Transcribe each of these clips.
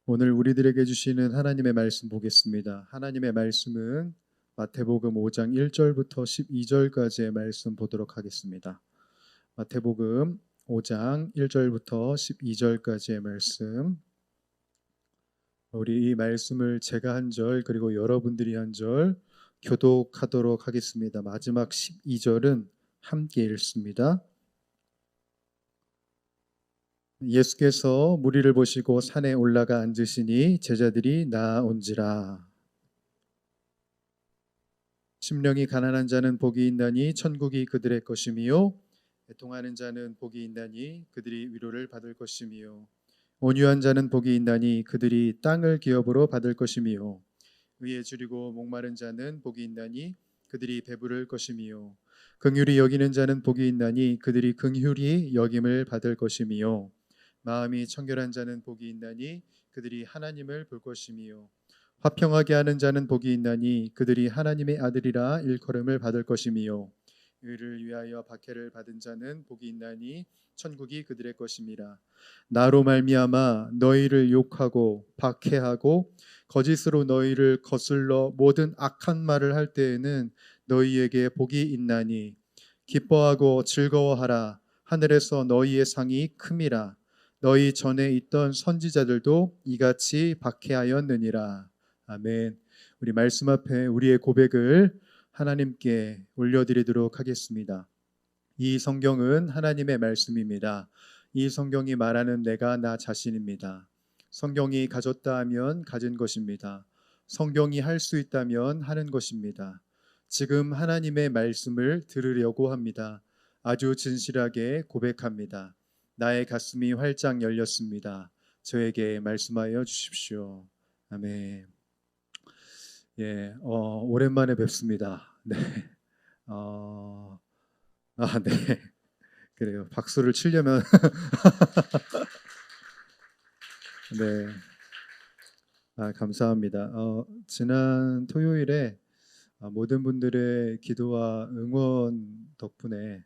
오늘 우리들에게 주시는 하나님의 말씀 보겠습니다. 하나님의 말씀은 마태복음 5장 1절부터 12절까지의 말씀 보도록 하겠습니다. 마태복음 5장 1절부터 12절까지의 말씀. 우리 이 말씀을 제가 한 절 그리고 여러분들이 한 절 교독하도록 하겠습니다. 마지막 12절은 함께 읽습니다. 예수께서 무리를 보시고 산에 올라가 앉으시니 제자들이 나아온지라. 심령이 가난한 자는 복이 있나니 천국이 그들의 것이미요, 애통하는 자는 복이 있나니 그들이 위로를 받을 것이미요, 온유한 자는 복이 있나니 그들이 땅을 기업으로 받을 것이미요, 의에 줄이고 목마른 자는 복이 있나니 그들이 배부를 것이미요, 긍휼히 여기는 자는 복이 있나니 그들이 긍휼히 여김을 받을 것이미요, 마음이 청결한 자는 복이 있나니 그들이 하나님을 볼 것이미요, 화평하게 하는 자는 복이 있나니 그들이 하나님의 아들이라 일컬음을 받을 것이미요, 의를 위하여 박해를 받은 자는 복이 있나니 천국이 그들의 것임이라. 나로 말미암아 너희를 욕하고 박해하고 거짓으로 너희를 거슬러 모든 악한 말을 할 때에는 너희에게 복이 있나니 기뻐하고 즐거워하라. 하늘에서 너희의 상이 큼이라. 너희 전에 있던 선지자들도 이같이 박해하였느니라. 아멘. 우리 말씀 앞에 우리의 고백을 하나님께 올려드리도록 하겠습니다. 이 성경은 하나님의 말씀입니다. 이 성경이 말하는 내가 나 자신입니다. 성경이 가졌다 하면 가진 것입니다. 성경이 할 수 있다면 하는 것입니다. 지금 하나님의 말씀을 들으려고 합니다. 아주 진실하게 고백합니다. 나의 가슴이 활짝 열렸습니다. 저에게 말씀하여 주십시오. 아멘. 예, 오랜만에 뵙습니다. 네. 네. 그래요. 박수를 치려면 네. 감사합니다. 지난 토요일에 모든 분들의 기도와 응원 덕분에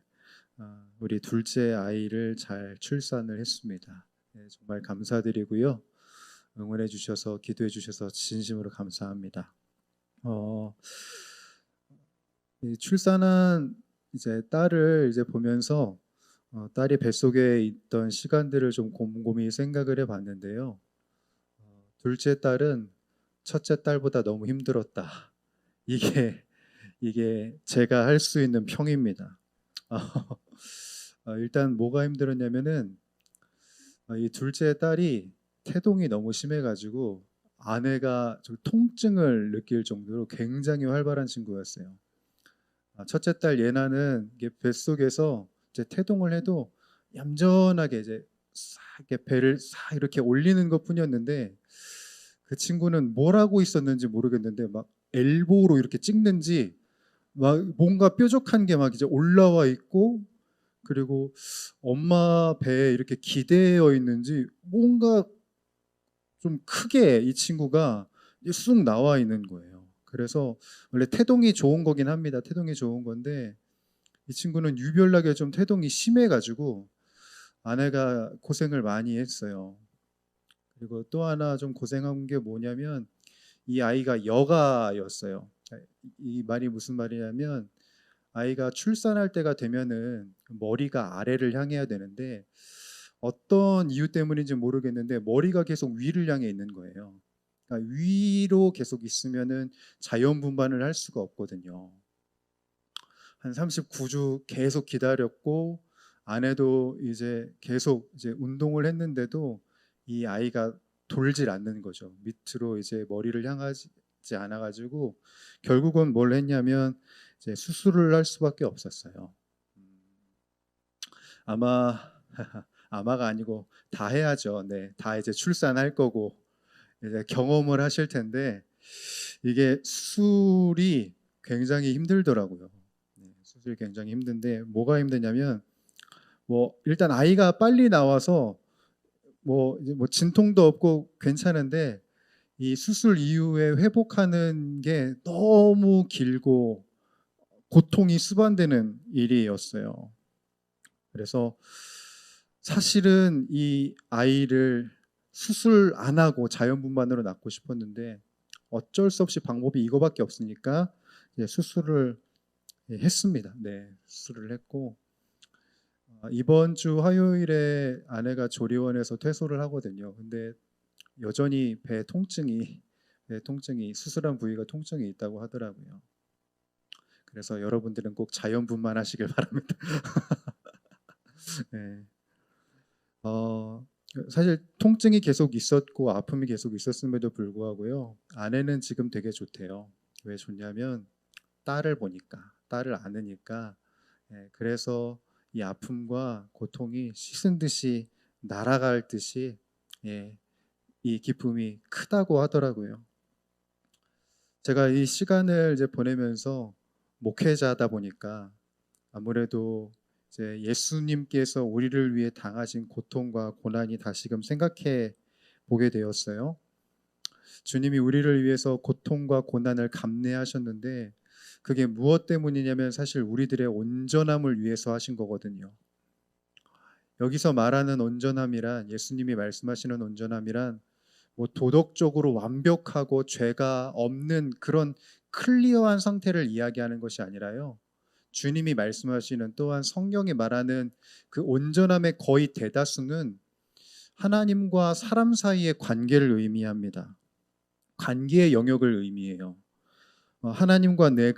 우리 둘째 아이를 잘 출산을 했습니다. 네, 정말 감사드리고요. 응원해 주셔서 기도해 주셔서 진심으로 감사합니다. 이 출산한 이제 딸을 이제 보면서 딸이 뱃속에 있던 시간들을 좀 곰곰이 생각을 해봤는데요. 둘째 딸은 첫째 딸보다 너무 힘들었다. 이게 이게 제가 할 수 있는 평입니다. 일단 뭐가 힘들었냐면은 이 둘째 딸이 태동이 너무 심해가지고 아내가 좀 통증을 느낄 정도로 굉장히 활발한 친구였어요. 첫째 딸 예나는 이게 뱃속에서 이제 태동을 해도 얌전하게 이제 싹 이렇게 배를 싹 이렇게 올리는 것뿐이었는데 그 친구는 뭘 하고 있었는지 모르겠는데 막 엘보로 이렇게 찍는지 막 뭔가 뾰족한 게 막 이제 올라와 있고, 그리고 엄마 배에 이렇게 기대어 있는지 뭔가 좀 크게 이 친구가 쑥 나와 있는 거예요. 그래서 원래 태동이 좋은 거긴 합니다. 태동이 좋은 건데 이 친구는 유별나게 좀 태동이 심해가지고 아내가 고생을 많이 했어요. 그리고 또 하나 좀 고생한 게 뭐냐면 이 아이가 여가였어요. 이 말이 무슨 말이냐면 아이가 출산할 때가 되면은 머리가 아래를 향해야 되는데 어떤 이유 때문인지 모르겠는데 머리가 계속 위를 향해 있는 거예요. 그러니까 위로 계속 있으면은 자연 분반을 할 수가 없거든요. 한 39주 계속 기다렸고 아내도 이제 계속 이제 운동을 했는데도 이 아이가 돌질 않는 거죠. 밑으로 이제 머리를 향하지 않아 가지고 결국은 뭘 했냐면 이제 수술을 할 수밖에 없었어요. 아마 아마가 아니고 다 해야죠. 네, 다 이제 출산할 거고 이제 경험을 하실 텐데 이게 수술이 굉장히 힘들더라고요. 네, 수술이 굉장히 힘든데 뭐가 힘드냐면 뭐 일단 아이가 빨리 나와서 뭐 이제 뭐 진통도 없고 괜찮은데 이 수술 이후에 회복하는 게 너무 길고 고통이 수반되는 일이었어요. 그래서 사실은 이 아이를 수술 안 하고 자연분만으로 낳고 싶었는데 어쩔 수 없이 방법이 이거밖에 없으니까 수술을 했습니다. 네, 수술을 했고 이번 주 화요일에 아내가 조리원에서 퇴소를 하거든요. 근데 여전히 배 통증이 수술한 부위가 통증이 있다고 하더라고요. 그래서 여러분들은 꼭 자연분만하시길 바랍니다. 네. 사실 통증이 계속 있었고 아픔이 계속 있었음에도 불구하고요. 아내는 지금 되게 좋대요. 왜 좋냐면 딸을 안으니까. 그래서 이 아픔과 고통이 씻은 듯이 날아갈 듯이 이 기쁨이 크다고 하더라고요. 제가 이 시간을 이제 보내면서 목회자다 보니까 아무래도 이제 예수님께서 우리를 위해 당하신 고통과 고난이 다시금 생각해 보게 되었어요. 주님이 우리를 위해서 고통과 고난을 감내하셨는데 그게 무엇 때문이냐면 사실 우리들의 온전함을 위해서 하신 거거든요. 여기서 말하는 온전함이란 예수님이 말씀하시는 온전함이란 뭐 도덕적으로 완벽하고 죄가 없는 그런 클리어한 상태를 이야기하는 것이 아니라요. 주님이 말씀하시는 또한 성경이 말하는 그 온전함의 거의 대다수는 하나님과 사람 사이의 관계를 의미합니다. 관계의 영역을 의미해요. 하나님과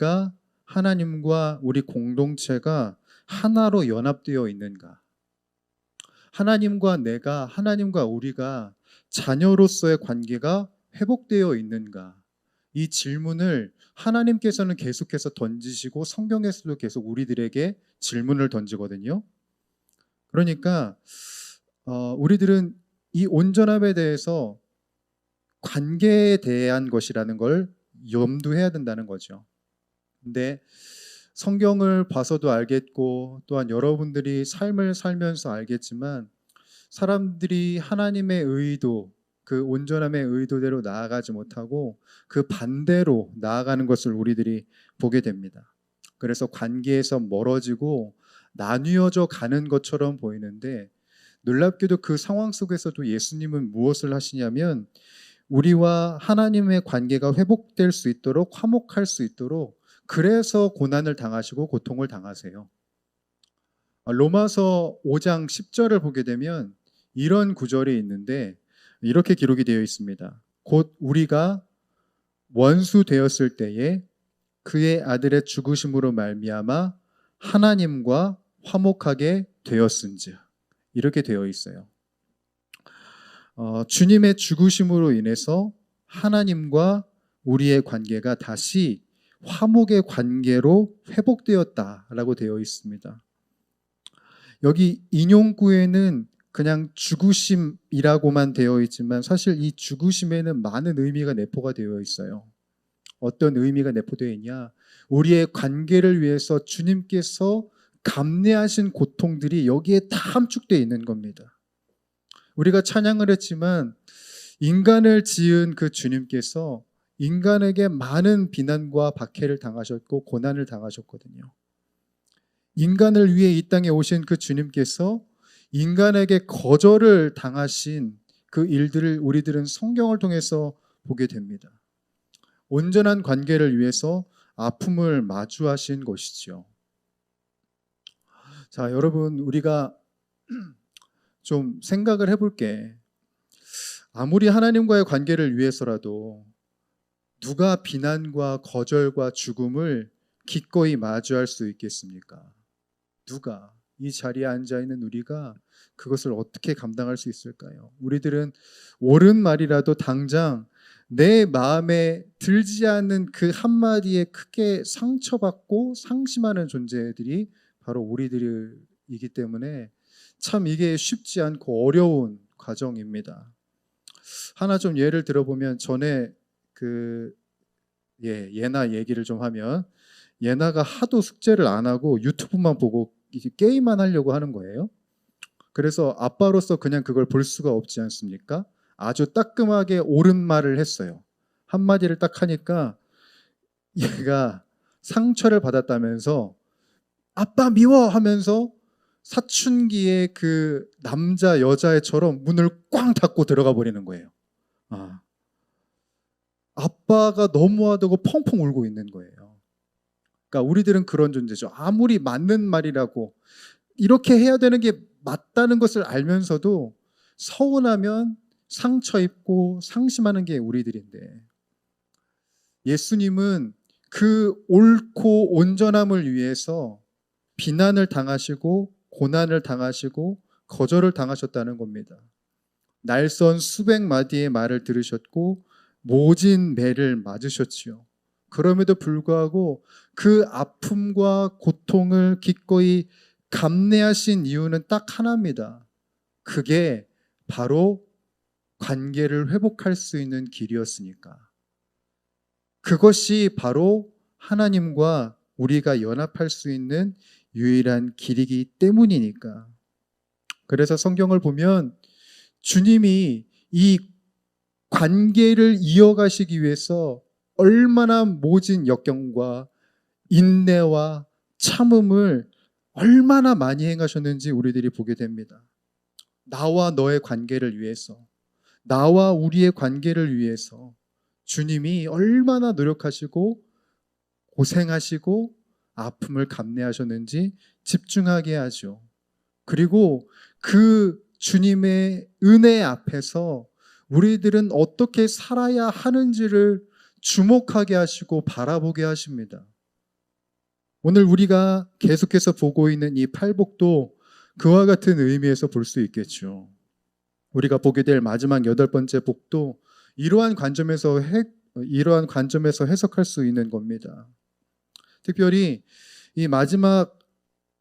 우리 공동체가 하나로 연합되어 있는가? 하나님과 우리가 자녀로서의 관계가 회복되어 있는가? 이 질문을 하나님께서는 계속해서 던지시고 성경에서도 계속 우리들에게 질문을 던지거든요. 그러니까 우리들은 이 온전함에 대해서 관계에 대한 것이라는 걸 염두해야 된다는 거죠. 근데 성경을 봐서도 알겠고 또한 여러분들이 삶을 살면서 알겠지만 사람들이 하나님의 의도, 그 온전함의 의도대로 나아가지 못하고 그 반대로 나아가는 것을 우리들이 보게 됩니다. 그래서 관계에서 멀어지고 나뉘어져 가는 것처럼 보이는데 놀랍게도 그 상황 속에서도 예수님은 무엇을 하시냐면 우리와 하나님의 관계가 회복될 수 있도록 화목할 수 있도록 그래서 고난을 당하시고 고통을 당하세요. 로마서 5장 10절을 보게 되면 이런 구절이 있는데 이렇게 기록이 되어 있습니다. 곧 우리가 원수 되었을 때에 그의 아들의 죽으심으로 말미암아 하나님과 화목하게 되었은즉 이렇게 되어 있어요. 주님의 죽으심으로 인해서 하나님과 우리의 관계가 다시 화목의 관계로 회복되었다라고 되어 있습니다. 여기 인용구에는 그냥 죽으심이라고만 되어 있지만 사실 이 죽으심에는 많은 의미가 내포가 되어 있어요. 어떤 의미가 내포되어 있냐? 우리의 관계를 위해서 주님께서 감내하신 고통들이 여기에 다 함축되어 있는 겁니다. 우리가 찬양을 했지만 인간을 지은 그 주님께서 인간에게 많은 비난과 박해를 당하셨고 고난을 당하셨거든요. 인간을 위해 이 땅에 오신 그 주님께서 인간에게 거절을 당하신 그 일들을 우리들은 성경을 통해서 보게 됩니다. 온전한 관계를 위해서 아픔을 마주하신 것이죠. 자, 여러분, 우리가 좀 생각을 해볼게. 아무리 하나님과의 관계를 위해서라도 누가 비난과 거절과 죽음을 기꺼이 마주할 수 있겠습니까? 누가? 이 자리에 앉아 있는 우리가 그것을 어떻게 감당할 수 있을까요? 우리들은 옳은 말이라도 당장 내 마음에 들지 않는 그 한마디에 크게 상처받고 상심하는 존재들이 바로 우리들이기 때문에 참 이게 쉽지 않고 어려운 과정입니다. 하나 좀 예를 들어보면 전에 예나 얘기를 좀 하면 예나가 하도 숙제를 안 하고 유튜브만 보고 게임만 하려고 하는 거예요. 그래서 아빠로서 그냥 그걸 볼 수가 없지 않습니까? 아주 따끔하게 옳은 말을 했어요. 한마디를 딱 하니까 얘가 상처를 받았다면서 아빠 미워 하면서 사춘기의 그 남자 여자애처럼 문을 꽝 닫고 들어가 버리는 거예요. 아, 아빠가 너무하다고 펑펑 울고 있는 거예요. 그러니까 우리들은 그런 존재죠. 아무리 맞는 말이라고 이렇게 해야 되는 게 맞다는 것을 알면서도 서운하면 상처 입고 상심하는 게 우리들인데, 예수님은 그 옳고 온전함을 위해서 비난을 당하시고 고난을 당하시고 거절을 당하셨다는 겁니다. 날선 수백 마디의 말을 들으셨고 모진 매를 맞으셨지요. 그럼에도 불구하고 그 아픔과 고통을 기꺼이 감내하신 이유는 딱 하나입니다. 그게 바로 관계를 회복할 수 있는 길이었으니까. 그것이 바로 하나님과 우리가 연합할 수 있는 유일한 길이기 때문이니까. 그래서 성경을 보면 주님이 이 관계를 이어가시기 위해서 얼마나 모진 역경과 인내와 참음을 얼마나 많이 행하셨는지 우리들이 보게 됩니다. 나와 너의 관계를 위해서, 나와 우리의 관계를 위해서 주님이 얼마나 노력하시고 고생하시고 아픔을 감내하셨는지 집중하게 하죠. 그리고 그 주님의 은혜 앞에서 우리들은 어떻게 살아야 하는지를 주목하게 하시고 바라보게 하십니다. 오늘 우리가 계속해서 보고 있는 이 팔복도 그와 같은 의미에서 볼 수 있겠죠. 우리가 보게 될 마지막 8번째 복도 이러한 관점에서 해석할 수 있는 겁니다. 특별히 이 마지막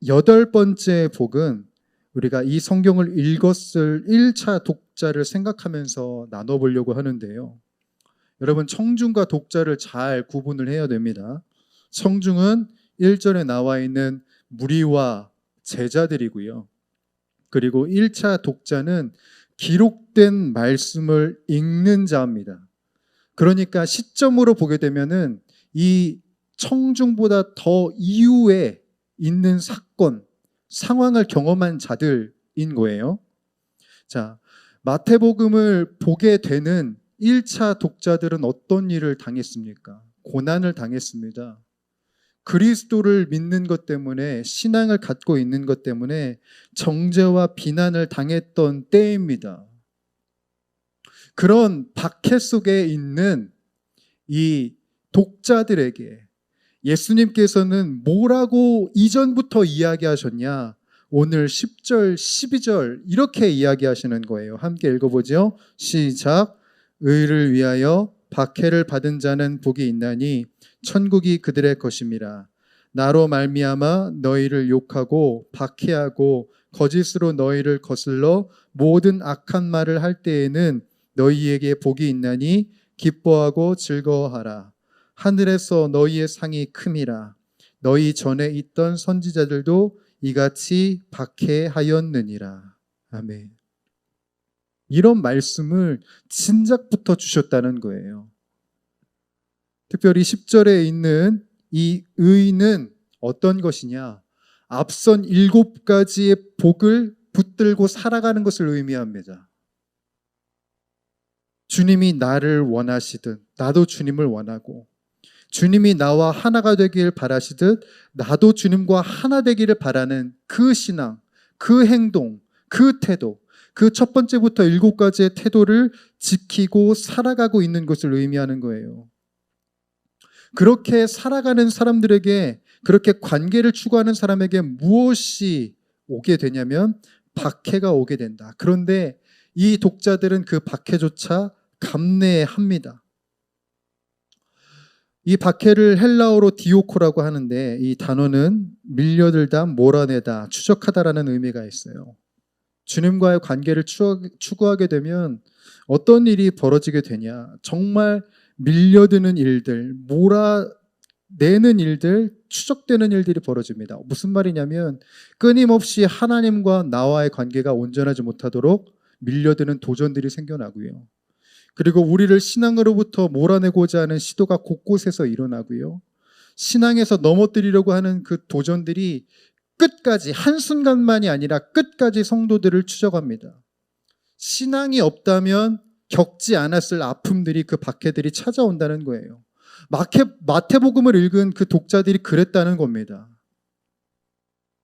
8번째 복은 우리가 이 성경을 읽었을 1차 독자를 생각하면서 나눠보려고 하는데요. 여러분, 청중과 독자를 잘 구분을 해야 됩니다. 청중은 1절에 나와 있는 무리와 제자들이고요. 그리고 1차 독자는 기록된 말씀을 읽는 자입니다. 그러니까 시점으로 보게 되면은 이 청중보다 더 이후에 있는 사건, 상황을 경험한 자들인 거예요. 자, 마태복음을 보게 되는 1차 독자들은 어떤 일을 당했습니까? 고난을 당했습니다. 그리스도를 믿는 것 때문에, 신앙을 갖고 있는 것 때문에 정죄와 비난을 당했던 때입니다. 그런 박해 속에 있는 이 독자들에게 예수님께서는 뭐라고 이전부터 이야기하셨냐? 오늘 10절, 12절 이렇게 이야기하시는 거예요. 함께 읽어보죠. 시작. 의를 위하여 박해를 받은 자는 복이 있나니 천국이 그들의 것임이라. 나로 말미암아 너희를 욕하고 박해하고 거짓으로 너희를 거슬러 모든 악한 말을 할 때에는 너희에게 복이 있나니 기뻐하고 즐거워하라. 하늘에서 너희의 상이 큼이라. 너희 전에 있던 선지자들도 이같이 박해하였느니라. 아멘. 이런 말씀을 진작부터 주셨다는 거예요. 특별히 10절에 있는 이 의는 어떤 것이냐? 앞선 7가지의 복을 붙들고 살아가는 것을 의미합니다. 주님이 나를 원하시듯 나도 주님을 원하고, 주님이 나와 하나가 되길 바라시듯 나도 주님과 하나 되기를 바라는 그 신앙, 그 행동, 그 태도, 그 첫 번째부터 7가지의 태도를 지키고 살아가고 있는 것을 의미하는 거예요. 그렇게 살아가는 사람들에게, 그렇게 관계를 추구하는 사람에게 무엇이 오게 되냐면 박해가 오게 된다. 그런데 이 독자들은 그 박해조차 감내합니다. 이 박해를 헬라어로 디오코라고 하는데, 이 단어는 밀려들다, 몰아내다, 추적하다라는 의미가 있어요. 주님과의 관계를 추구하게 되면 어떤 일이 벌어지게 되냐? 정말 밀려드는 일들, 몰아내는 일들, 추적되는 일들이 벌어집니다. 무슨 말이냐면 끊임없이 하나님과 나와의 관계가 온전하지 못하도록 밀려드는 도전들이 생겨나고요. 그리고 우리를 신앙으로부터 몰아내고자 하는 시도가 곳곳에서 일어나고요. 신앙에서 넘어뜨리려고 하는 그 도전들이 끝까지, 한순간만이 아니라 끝까지 성도들을 추적합니다. 신앙이 없다면 겪지 않았을 아픔들이, 그 박해들이 찾아온다는 거예요. 마태복음을 읽은 그 독자들이 그랬다는 겁니다.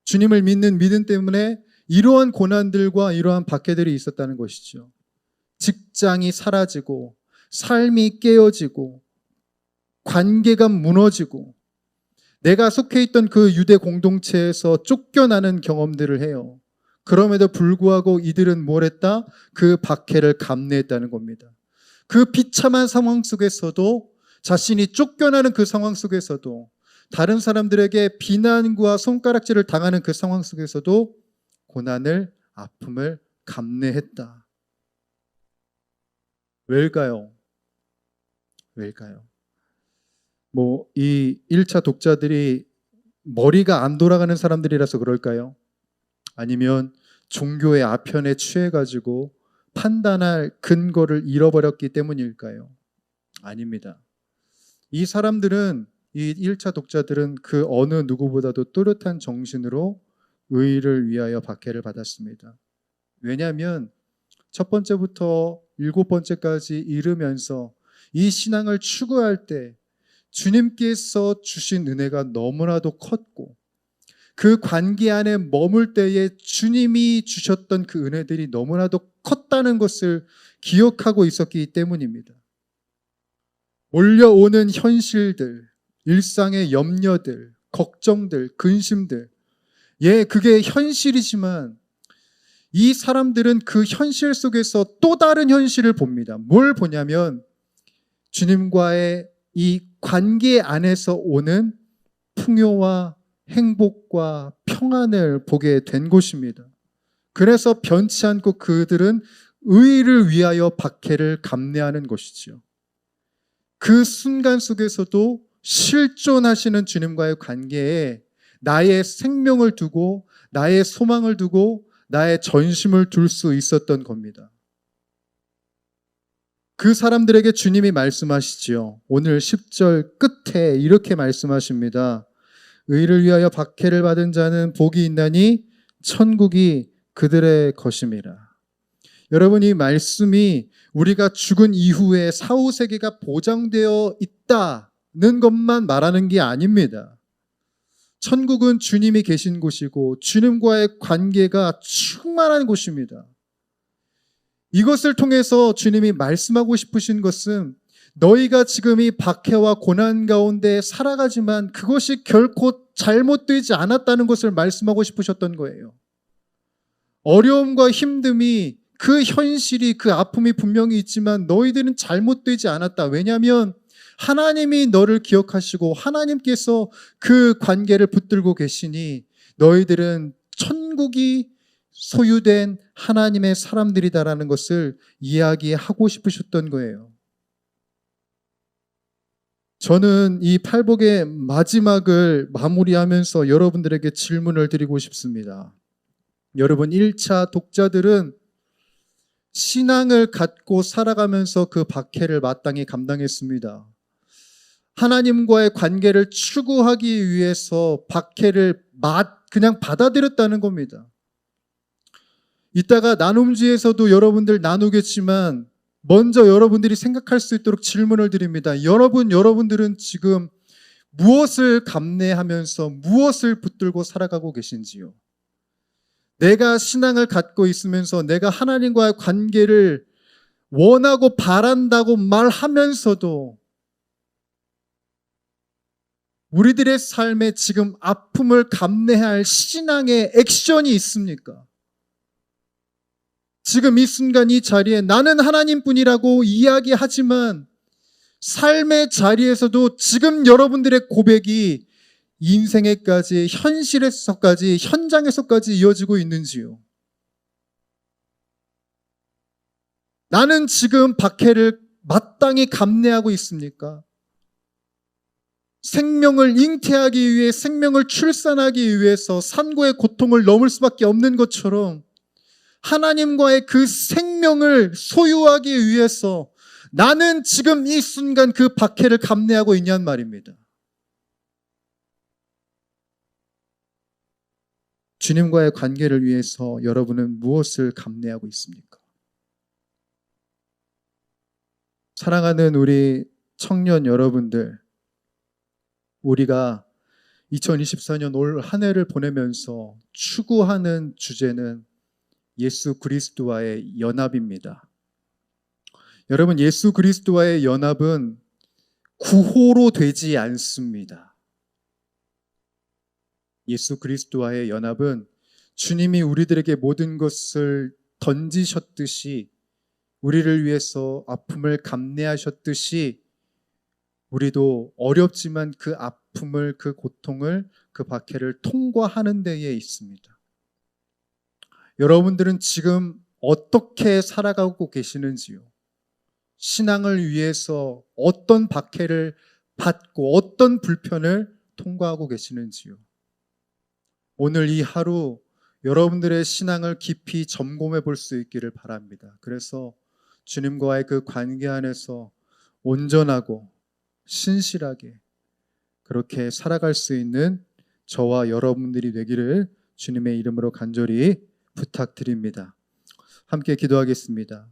주님을 믿는 믿음 때문에 이러한 고난들과 이러한 박해들이 있었다는 것이죠. 직장이 사라지고, 삶이 깨어지고, 관계가 무너지고, 내가 속해 있던 그 유대 공동체에서 쫓겨나는 경험들을 해요. 그럼에도 불구하고 이들은 뭘 했다? 그 박해를 감내했다는 겁니다. 그 비참한 상황 속에서도, 자신이 쫓겨나는 그 상황 속에서도, 다른 사람들에게 비난과 손가락질을 당하는 그 상황 속에서도 고난을, 아픔을 감내했다. 왜일까요? 이 1차 독자들이 머리가 안 돌아가는 사람들이라서 그럴까요? 아니면 종교의 아편에 취해가지고 판단할 근거를 잃어버렸기 때문일까요? 아닙니다. 이 1차 독자들은 그 어느 누구보다도 또렷한 정신으로 의를 위하여 박해를 받았습니다. 왜냐하면 첫 번째부터 7번째까지 이르면서 이 신앙을 추구할 때 주님께서 주신 은혜가 너무나도 컸고, 그 관계 안에 머물 때에 주님이 주셨던 그 은혜들이 너무나도 컸다는 것을 기억하고 있었기 때문입니다. 몰려오는 현실들, 일상의 염려들, 걱정들, 근심들, 그게 현실이지만 이 사람들은 그 현실 속에서 또 다른 현실을 봅니다. 뭘 보냐면 주님과의 이 관계 안에서 오는 풍요와 행복과 평안을 보게 된 것입니다. 그래서 변치 않고 그들은 의를 위하여 박해를 감내하는 것이지요. 그 순간 속에서도 실존하시는 주님과의 관계에 나의 생명을 두고, 나의 소망을 두고, 나의 전심을 둘 수 있었던 겁니다. 그 사람들에게 주님이 말씀하시지요. 오늘 10절 끝에 이렇게 말씀하십니다. 의를 위하여 박해를 받은 자는 복이 있나니 천국이 그들의 것임이라. 여러분, 이 말씀이 우리가 죽은 이후에 사후세계가 보장되어 있다는 것만 말하는 게 아닙니다. 천국은 주님이 계신 곳이고 주님과의 관계가 충만한 곳입니다. 이것을 통해서 주님이 말씀하고 싶으신 것은 너희가 지금 이 박해와 고난 가운데 살아가지만 그것이 결코 잘못되지 않았다는 것을 말씀하고 싶으셨던 거예요. 어려움과 힘듦이, 그 현실이, 그 아픔이 분명히 있지만 너희들은 잘못되지 않았다. 왜냐하면 하나님이 너를 기억하시고 하나님께서 그 관계를 붙들고 계시니 너희들은 천국이 소유된 하나님의 사람들이다라는 것을 이야기하고 싶으셨던 거예요. 저는 이 팔복의 마지막을 마무리하면서 여러분들에게 질문을 드리고 싶습니다. 여러분, 1차 독자들은 신앙을 갖고 살아가면서 그 박해를 마땅히 감당했습니다. 하나님과의 관계를 추구하기 위해서 박해를 그냥 받아들였다는 겁니다. 이따가 나눔지에서도 여러분들 나누겠지만 먼저 여러분들이 생각할 수 있도록 질문을 드립니다. 여러분들은 지금 무엇을 감내하면서 무엇을 붙들고 살아가고 계신지요? 내가 신앙을 갖고 있으면서 내가 하나님과의 관계를 원하고 바란다고 말하면서도 우리들의 삶에 지금 아픔을 감내할 신앙의 액션이 있습니까? 지금 이 순간 이 자리에 나는 하나님뿐이라고 이야기하지만 삶의 자리에서도 지금 여러분들의 고백이 인생에까지, 현실에서까지, 현장에서까지 이어지고 있는지요? 나는 지금 박해를 마땅히 감내하고 있습니까? 생명을 잉태하기 위해, 생명을 출산하기 위해서 산고의 고통을 넘을 수밖에 없는 것처럼 하나님과의 그 생명을 소유하기 위해서 나는 지금 이 순간 그 박해를 감내하고 있냔 말입니다. 주님과의 관계를 위해서 여러분은 무엇을 감내하고 있습니까? 사랑하는 우리 청년 여러분들, 우리가 2024년 올 한 해를 보내면서 추구하는 주제는 예수 그리스도와의 연합입니다. 여러분, 예수 그리스도와의 연합은 구호로 되지 않습니다. 예수 그리스도와의 연합은 주님이 우리들에게 모든 것을 던지셨듯이, 우리를 위해서 아픔을 감내하셨듯이, 우리도 어렵지만 그 아픔을, 그 고통을, 그 박해를 통과하는 데에 있습니다. 여러분들은 지금 어떻게 살아가고 계시는지요? 신앙을 위해서 어떤 박해를 받고 어떤 불편을 통과하고 계시는지요? 오늘 이 하루 여러분들의 신앙을 깊이 점검해 볼 수 있기를 바랍니다. 그래서 주님과의 그 관계 안에서 온전하고 신실하게 그렇게 살아갈 수 있는 저와 여러분들이 되기를 주님의 이름으로 간절히 부탁드립니다. 함께 기도하겠습니다.